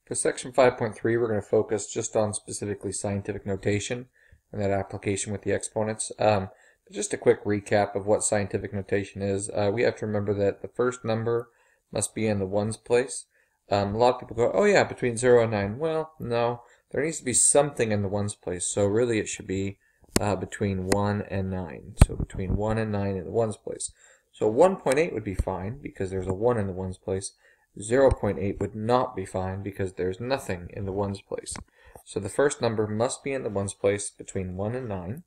For section 5.3, we're going to focus just on specifically scientific notation and that application with the exponents. But just a quick recap of what scientific notation is. We have to remember that the first number must be in the ones place. A lot of people go, oh yeah, between 0 and 9. Well, no, there needs to be something in the ones place. So really it should be between 1 and 9. So between 1 and 9 in the ones place. So 1.8 would be fine because there's a 1 in the ones place. 0.8 would not be fine because there's nothing in the ones place. So the first number must be in the ones place between 1 and 9.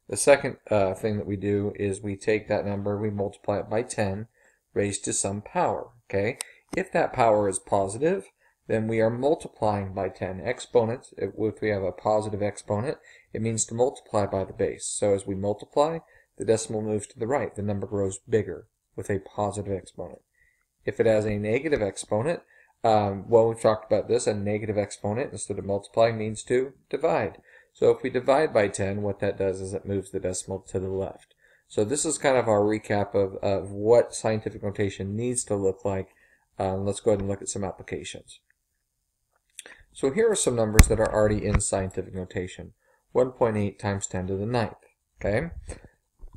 The second thing that we do is we take that number, we multiply it by 10 raised to some power. Okay? If that power is positive, then we are multiplying by 10 exponents. If we have a positive exponent, it means to multiply by the base. So as we multiply, the decimal moves to the right. The number grows bigger with a positive exponent. If it has a negative exponent, well, we've talked about this, a negative exponent instead of multiplying means to divide. So if we divide by 10, what that does is it moves the decimal to the left. So this is kind of our recap of what scientific notation needs to look like. Let's go ahead and look at some applications. So here are some numbers that are already in scientific notation. 1.8 times 10 to the 9th. Okay?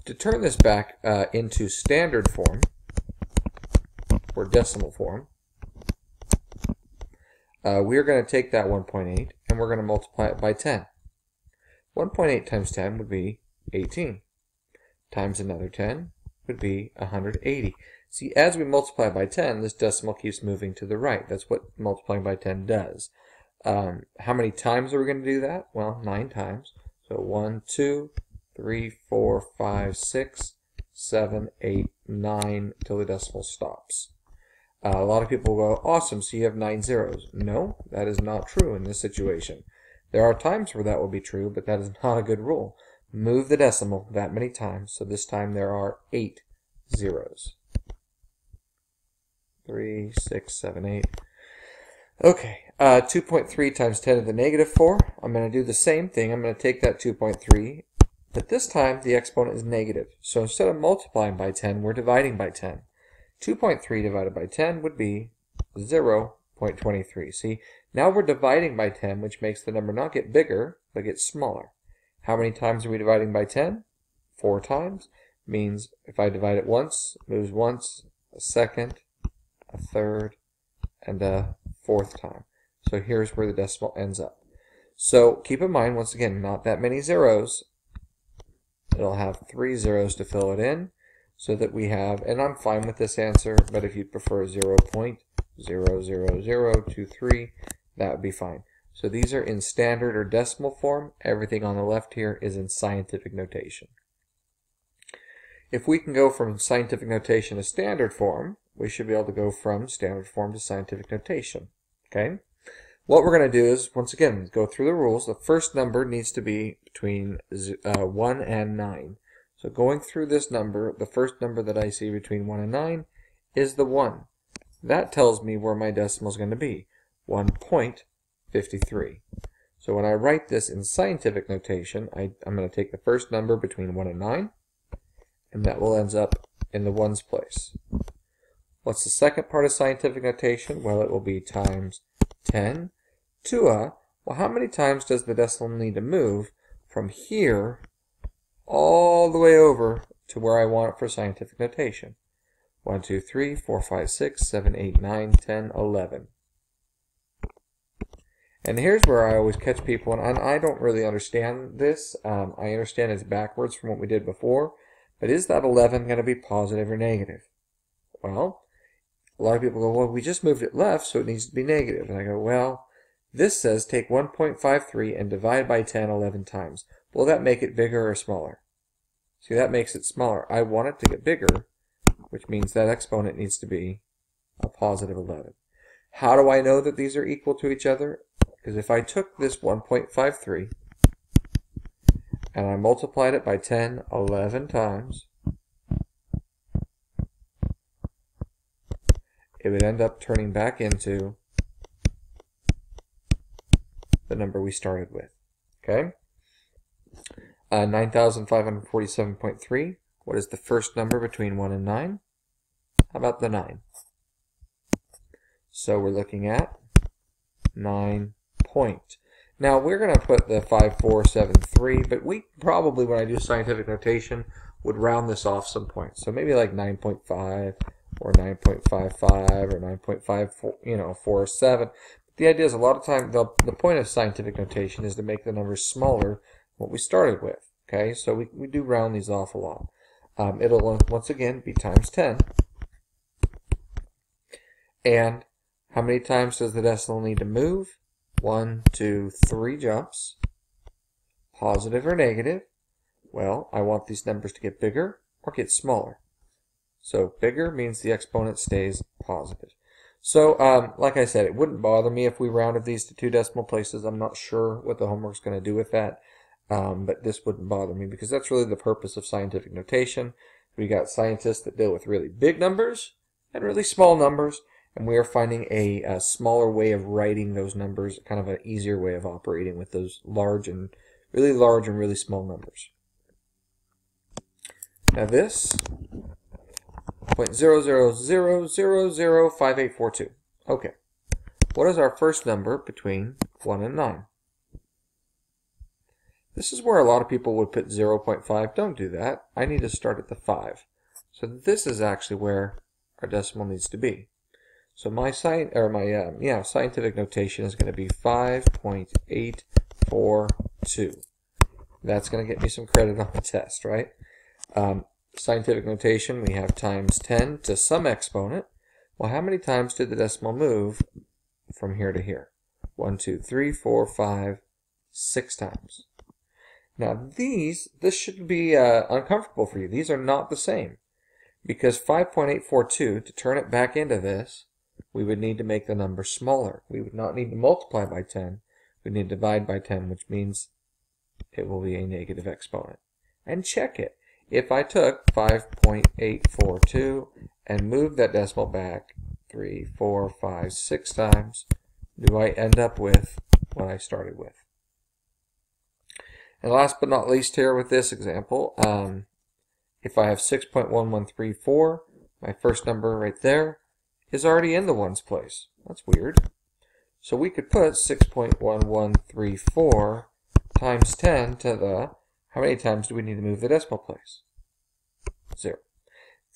To turn this back into standard form, or decimal form, we're going to take that 1.8 and we're going to multiply it by 10. 1.8 times 10 would be 18. Times another 10 would be 180. See, as we multiply by 10, this decimal keeps moving to the right. That's what multiplying by 10 does. How many times are we going to do that? Well, 9 times. So 1, 2, 3, 4, 5, 6, 7, 8, 9 till the decimal stops. A lot of people go, awesome, so you have 9 zeros. No, that is not true in this situation. There are times where that will be true, but that is not a good rule. Move the decimal that many times, so this time there are 8 zeros. 3, 6, 7, 8. Okay, 2.3 times 10 to the negative 4. I'm going to do the same thing. I'm going to take that 2.3, but this time the exponent is negative. So instead of multiplying by 10, we're dividing by 10. 2.3 divided by 10 would be 0.23. See, now we're dividing by 10, which makes the number not get bigger, but get smaller. How many times are we dividing by 10? 4 times. Means if I divide it once, it moves once, a second, a third, and a fourth time. So here's where the decimal ends up. So keep in mind, once again, not that many zeros. It'll have 3 zeros to fill it in. So that we have, and I'm fine with this answer, but if you prefer 0.00023, that would be fine. So these are in standard or decimal form. Everything on the left here is in scientific notation. If we can go from scientific notation to standard form, we should be able to go from standard form to scientific notation. Okay? What we're going to do is, once again, go through the rules. The first number needs to be between 1 and 9. So going through this number, the first number that I see between 1 and 9 is the 1. That tells me where my decimal is going to be, 1.53. So when I write this in scientific notation, I'm going to take the first number between 1 and 9, and that will end up in the ones place. What's the second part of scientific notation? Well, it will be times 10 to a, well, how many times does the decimal need to move from here all the way over to where I want it for scientific notation? 1, 2, 3, 4, 5, 6, 7, 8, 9, 10, 11. And here's where I always catch people, and I don't really understand this. I understand it's backwards from what we did before, but is that 11 going to be positive or negative? Well, a lot of people go, well, we just moved it left, so it needs to be negative. And I go, well, this says take 1.53 and divide by 10 11 times. Will that make it bigger or smaller? See, that makes it smaller. I want it to get bigger, which means that exponent needs to be a positive 11. How do I know that these are equal to each other? Because if I took this 1.53 and I multiplied it by 10 11 times, it would end up turning back into the number we started with. Okay? 9,547.3. What is the first number between 1 and 9? How about the 9? So we're looking at 9 point. Now we're going to put the 5473, but we probably, when I do scientific notation, would round this off some points. So maybe like 9.5 or 9.55 or 9.54, 47. The idea is a lot of time, the point of scientific notation is to make the numbers smaller than what we started with. Okay, so we do round these off a lot. It'll once again be times 10. And how many times does the decimal need to move? 1, 2, 3 jumps. Positive or negative? Well, I want these numbers to get bigger or get smaller. So bigger means the exponent stays positive. So like I said, it wouldn't bother me if we rounded these to 2 decimal places. I'm not sure what the homework's going to do with that. But this wouldn't bother me because that's really the purpose of scientific notation. We got scientists that deal with really big numbers and really small numbers, and we are finding a smaller way of writing those numbers, kind of an easier way of operating with those large and really small numbers. Now this 0.0000005842. Okay. What is our first number between 1 and 9? This is where a lot of people would put 0.5. Don't do that. I need to start at the 5. So this is actually where our decimal needs to be. So my scientific notation is going to be 5.842. That's going to get me some credit on the test, right? Scientific notation, we have times 10 to some exponent. Well, how many times did the decimal move from here to here? 1, 2, 3, 4, 5, 6 times. Now this should be uncomfortable for you. These are not the same. Because 5.842, to turn it back into this, we would need to make the number smaller. We would not need to multiply by 10. We need to divide by 10, which means it will be a negative exponent. And check it. If I took 5.842 and moved that decimal back 3, 4, 5, 6 times, do I end up with what I started with? And last but not least here with this example, if I have 6.1134, my first number right there is already in the ones place. That's weird. So we could put 6.1134 times 10 to the, how many times do we need to move the decimal place? 0.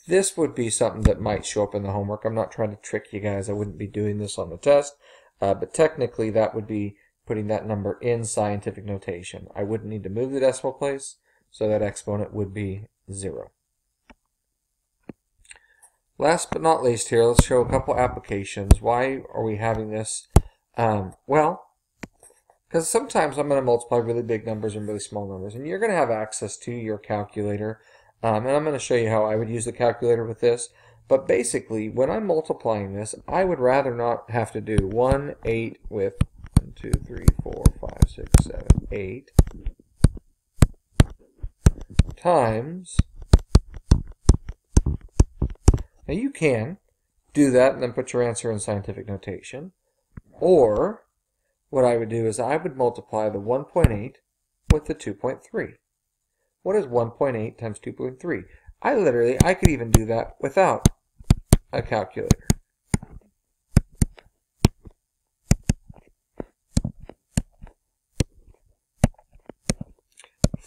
This would be something that might show up in the homework. I'm not trying to trick you guys. I wouldn't be doing this on the test. But technically that would be putting that number in scientific notation. I wouldn't need to move the decimal place, so that exponent would be 0. Last but not least here, let's show a couple applications. Why are we having this? Well, because sometimes I'm going to multiply really big numbers and really small numbers, and you're going to have access to your calculator. And I'm going to show you how I would use the calculator with this. But basically, when I'm multiplying this, I would rather not have to do 1, 8 with 1, 2, 3, 4, 5, 6, 7, 8 times. Now you can do that and then put your answer in scientific notation. Or what I would do is I would multiply the 1.8 with the 2.3. What is 1.8 times 2.3? I could even do that without a calculator.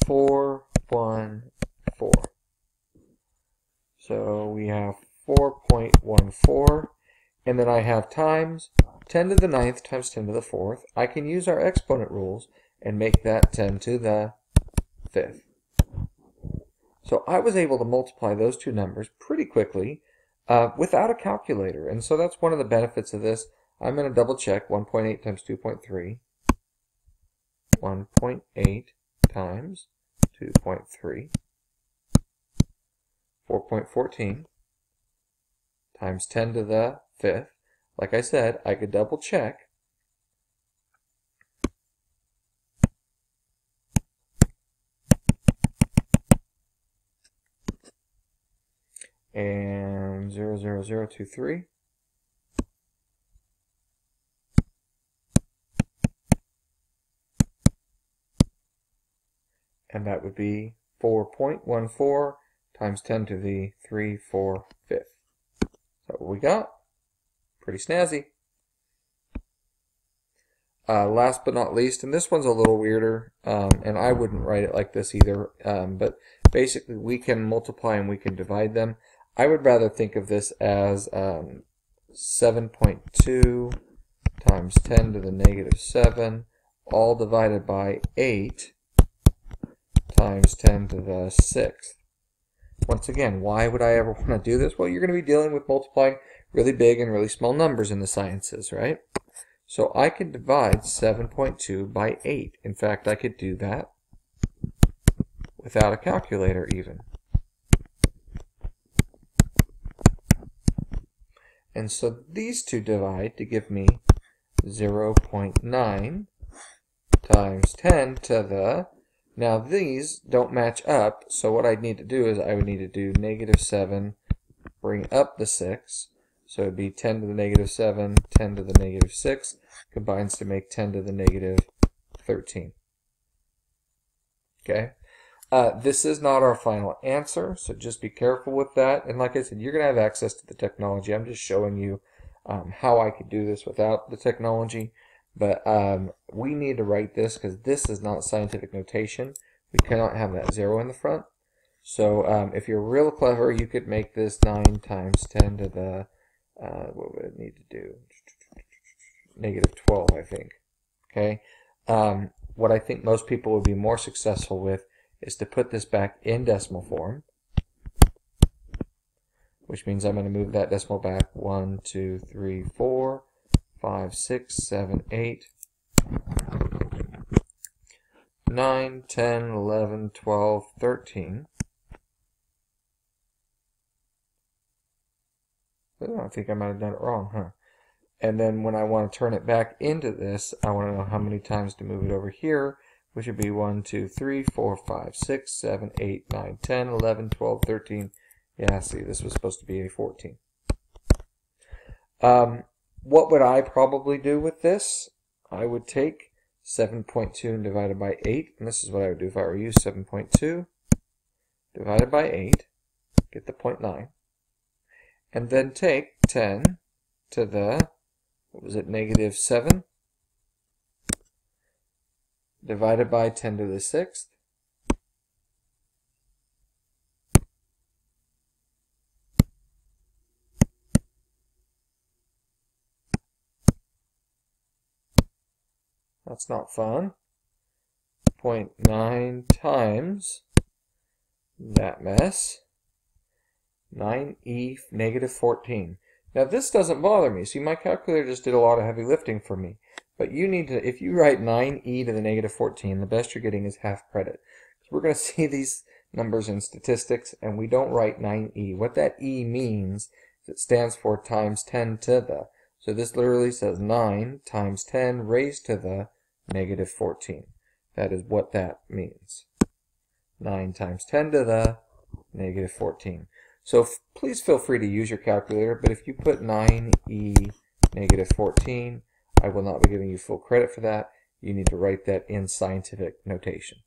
Four, 1, 4. So we have 4.14, and then I have times 10 to the 9th times 10 to the 4th. I can use our exponent rules and make that 10 to the 5th. So I was able to multiply those two numbers pretty quickly without a calculator. And so that's one of the benefits of this. I'm going to double check 1.8 times 2.3. 1.8 times 2.3. 4.14 times 10 to the 5th. Like I said, I could double check. And 0.00023. And that would be 4.14 times 10 to the 3/4 fifth. So what we got? Pretty snazzy. Last but not least, and this one's a little weirder, and I wouldn't write it like this either, but basically we can multiply and we can divide them. I would rather think of this as 7.2 times 10 to the negative 7, all divided by 8 times 10 to the 6th. Once again, why would I ever want to do this? Well, you're going to be dealing with multiplying really big and really small numbers in the sciences, right? So I could divide 7.2 by 8. In fact, I could do that without a calculator even. And so these two divide to give me 0.9 times 10 to the... Now these don't match up, so what I'd need to do is I would need to do negative 7, bring up the 6. So it would be 10 to the negative 7, 10 to the negative 6, combines to make 10 to the negative 13. Okay? This is not our final answer, so just be careful with that. And like I said, you're going to have access to the technology. I'm just showing you how I could do this without the technology. But we need to write this because this is not scientific notation. We cannot have that 0 in the front. So if you're real clever, you could make this 9 times 10 to the... what would it need to do? Negative 12, I think. Okay. What I think most people would be more successful with is to put this back in decimal form, which means I'm going to move that decimal back 1, 2, 3, 4, 5, 6, 7, 8, 9, 10, 11, 12, 13. I think I might have done it wrong, huh? And then when I want to turn it back into this, I want to know how many times to move it over here, which would be 1, 2, 3, 4, 5, 6, 7, 8, 9, 10, 11, 12, 13. Yeah, see, this was supposed to be a 14. What would I probably do with this? I would take 7.2 and divide it by 8. And this is what I would do if I were you. 7.2 divided by 8. Get the 0.9. And then take 10 to the, what was it, negative 7, divided by 10 to the 6th. That's not fun. 0.9 times that mess. 9e negative 14. Now this doesn't bother me. See, my calculator just did a lot of heavy lifting for me. But you need to, if you write 9e to the negative 14, the best you're getting is half credit. So we're going to see these numbers in statistics, and we don't write 9e. What that e means is it stands for times 10 to the. So this literally says 9 times 10 raised to the negative 14. That is what that means. 9 times 10 to the negative 14. So please feel free to use your calculator, but if you put 9e negative 14, I will not be giving you full credit for that. You need to write that in scientific notation.